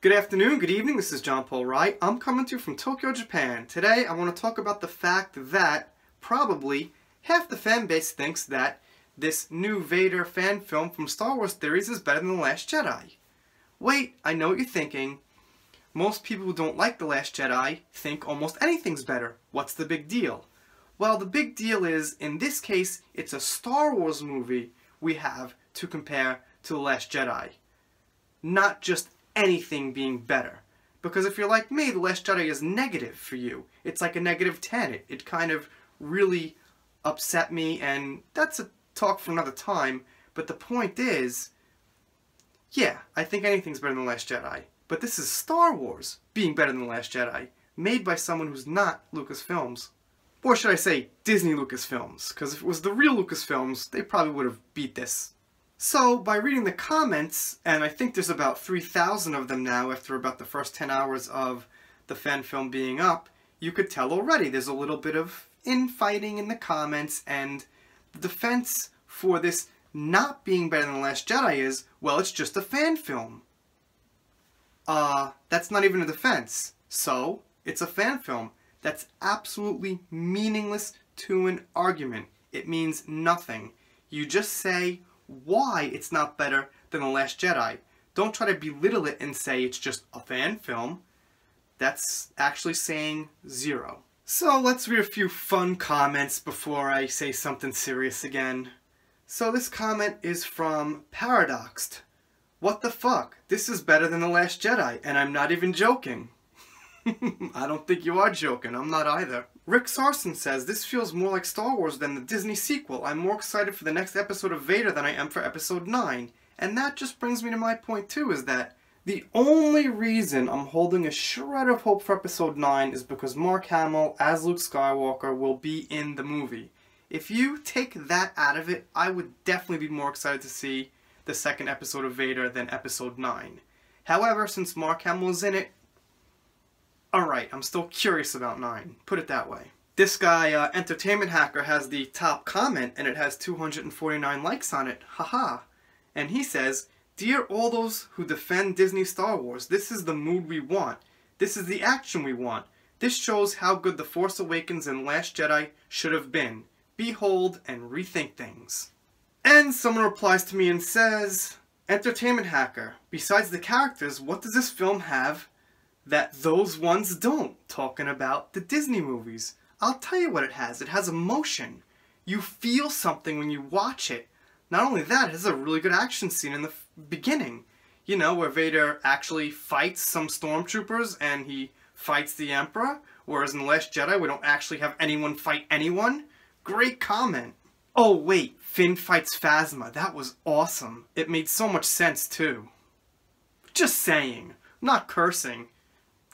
Good afternoon, good evening, this is John Paul Wright. I'm coming to you from Tokyo, Japan. Today I want to talk about the fact that probably half the fan base thinks that this new Vader fan film from Star Wars Theories is better than The Last Jedi. Wait, I know what you're thinking. Most people who don't like The Last Jedi think almost anything's better. What's the big deal? Well, the big deal is, in this case, it's a Star Wars movie we have to compare to The Last Jedi. Not just anything being better. Because if you're like me, The Last Jedi is negative for you. It's like a negative 10. It kind of really upset me, and that's a talk for another time. But the point is, yeah, I think anything's better than The Last Jedi. But this is Star Wars being better than The Last Jedi, made by someone who's not Lucasfilms. Or should I say, Disney Lucasfilms, because if it was the real Lucasfilms, they probably would have beat this. So, by reading the comments, and I think there's about 3,000 of them now after about the first 10 hours of the fan film being up, you could tell already there's a little bit of infighting in the comments, and the defense for this not being better than The Last Jedi is, well, it's just a fan film. That's not even a defense. So, it's a fan film. That's absolutely meaningless to an argument. It means nothing. You just say why it's not better than The Last Jedi. Don't try to belittle it and say it's just a fan film. That's actually saying zero. So let's read a few fun comments before I say something serious again. So this comment is from Paradoxed. What the fuck? This is better than The Last Jedi, and I'm not even joking. I don't think you are joking. I'm not either. Rick Sarson says, this feels more like Star Wars than the Disney sequel. I'm more excited for the next episode of Vader than I am for episode 9. And that just brings me to my point too, is that the only reason I'm holding a shred of hope for episode 9 is because Mark Hamill as Luke Skywalker will be in the movie. If you take that out of it, I would definitely be more excited to see the second episode of Vader than episode 9. However, since Mark Hamill is in it, alright, I'm still curious about 9. Put it that way. This guy, Entertainment Hacker, has the top comment, and it has 249 likes on it. Haha. And he says, Dear all those who defend Disney Star Wars, this is the mood we want. This is the action we want. This shows how good The Force Awakens and Last Jedi should have been. Behold and rethink things. And someone replies to me and says, Entertainment Hacker, besides the characters, what does this film have that those ones don't? Talking about the Disney movies. I'll tell you what it has. It has emotion. You feel something when you watch it. Not only that, it has a really good action scene in the beginning. You know, where Vader actually fights some stormtroopers and he fights the Emperor. Whereas in The Last Jedi, we don't actually have anyone fight anyone. Great comment. Oh wait, Finn fights Phasma. That was awesome. It made so much sense too. Just saying. Not cursing.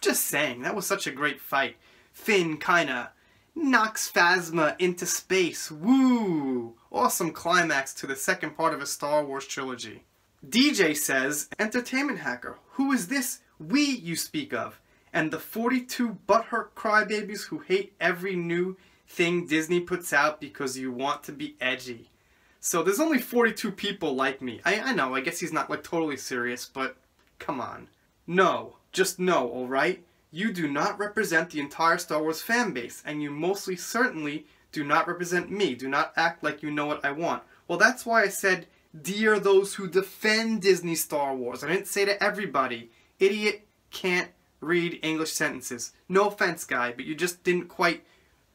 Just saying, that was such a great fight. Finn kinda knocks Phasma into space. Woo! Awesome climax to the second part of a Star Wars trilogy. DJ says, Entertainment Hacker, who is this we you speak of? And the 42 butthurt crybabies who hate every new thing Disney puts out because you want to be edgy. So there's only 42 people like me. I know, I guess he's not like totally serious, but come on. No. Just know, alright? You do not represent the entire Star Wars fan base, and you mostly certainly do not represent me. Do not act like you know what I want. Well, that's why I said, dear those who defend Disney Star Wars. I didn't say to everybody. Idiot can't read English sentences. No offense, guy, but you just didn't quite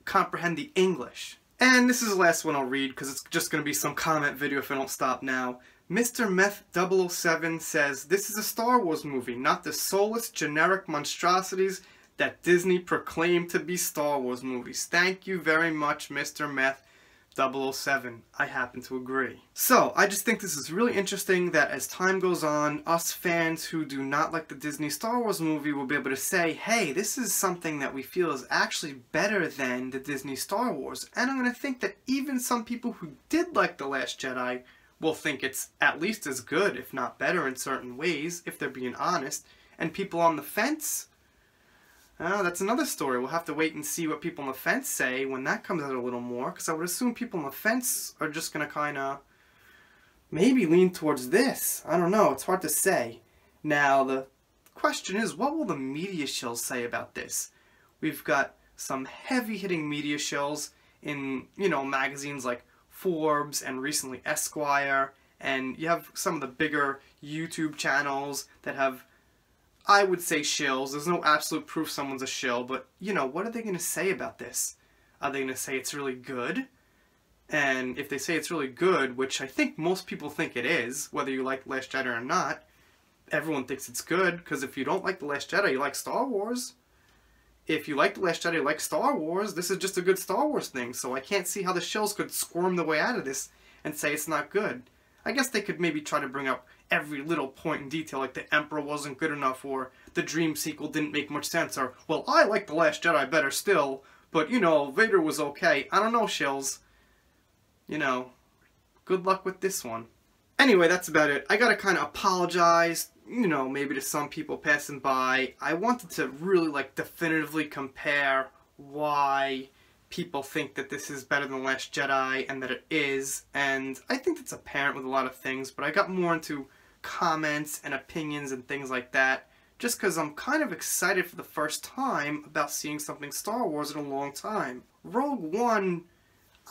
comprehend the English. And this is the last one I'll read, because it's just going to be some comment video if I don't stop now. Mr. Meth 007 says, this is a Star Wars movie, not the soulless generic monstrosities that Disney proclaimed to be Star Wars movies. Thank you very much, Mr. Meth 007. I happen to agree. So, I just think this is really interesting that as time goes on, us fans who do not like the Disney Star Wars movie will be able to say, hey, this is something that we feel is actually better than the Disney Star Wars. And I'm going to think that even some people who did like The Last Jedi will think it's at least as good, if not better in certain ways, if they're being honest. And people on the fence, that's another story. We'll have to wait and see what people on the fence say when that comes out a little more, because I would assume people on the fence are just going to kind of maybe lean towards this. I don't know. It's hard to say. Now, the question is, what will the media shills say about this? We've got some heavy-hitting media shills in, you know, magazines like Forbes and recently Esquire, and you have some of the bigger YouTube channels that have, I would say, shills. There's no absolute proof someone's a shill, but, you know, what are they going to say about this? Are they going to say it's really good? And if they say it's really good, which I think most people think it is, whether you like The Last Jedi or not, everyone thinks it's good, because if you don't like The Last Jedi, you like Star Wars. If you like The Last Jedi, you like Star Wars, this is just a good Star Wars thing, so I can't see how the shills could squirm their way out of this and say it's not good. I guess they could maybe try to bring up every little point in detail, like the Emperor wasn't good enough, or the Dream sequel didn't make much sense, or, well, I like The Last Jedi better still, but, you know, Vader was okay. I don't know, shills. You know, good luck with this one. Anyway, that's about it. I gotta kind of apologize, you know, maybe to some people passing by. I wanted to really, like, definitively compare why people think that this is better than The Last Jedi, and that it is, and I think that's apparent with a lot of things, but I got more into comments and opinions and things like that, just because I'm kind of excited for the first time about seeing something Star Wars in a long time. Rogue One,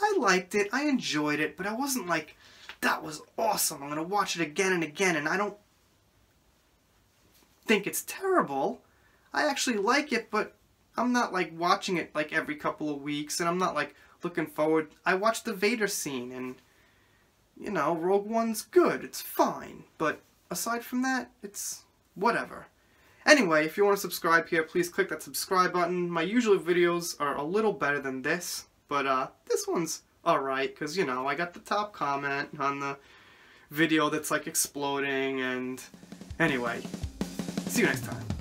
I liked it, I enjoyed it, but I wasn't like, that was awesome, I'm gonna watch it again and again, and I don't think it's terrible. I actually like it, but I'm not like watching it like every couple of weeks, and I'm not like looking forward. I watched the Vader scene, and, you know, Rogue One's good, it's fine, but aside from that, it's whatever. Anyway, if you want to subscribe here, please click that subscribe button. My usual videos are a little better than this, but this one's alright, because, you know, I got the top comment on the video that's like exploding, and anyway, see you next time.